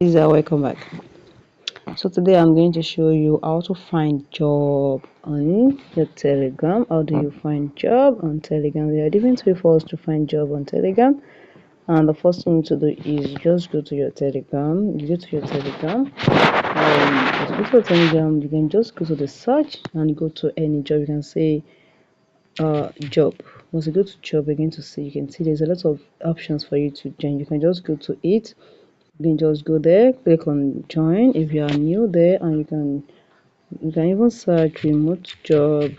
Welcome back. So today I'm going to show you how to find job on your Telegram. How do you find job on Telegram? There are different ways for us to find job on Telegram. And the first thing to do is just go to your Telegram. You go to your Telegram. As you go to your Telegram, you can just go to the search and go to any job. You can say job. Once you go to job, you're going to see, you can see there's a lot of options for you to join. You can just go to it. You can just go there, click on join if you are new there, and you can even search remote job.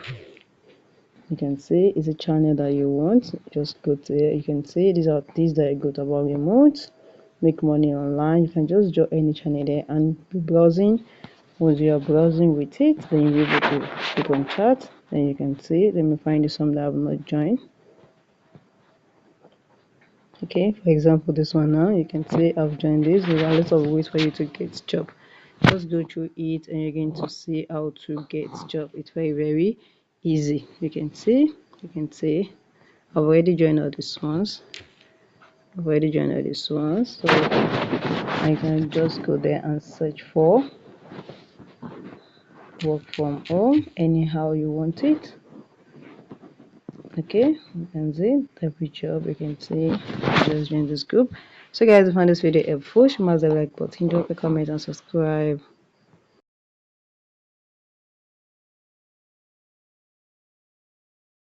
You can see it's a channel that you want. Just go there. You can see these are things that are good about remote, make money online. You can just join any channel there and be browsing. Once you are browsing with it, then you'll be able to click on chat. Then you can see. Let me find you some that have not joined. Okay, for example, this one now, you can say I've joined this. There are a lot of ways for you to get job. Just go through it and you're going to see how to get job. It's very easy. You can see I've already joined all these ones. So I can just go there and search for work from home anyhow you want it. Okay, you can see every job. You can see just join this group. So guys, if you find this video helpful, smash the like button, drop a comment and subscribe.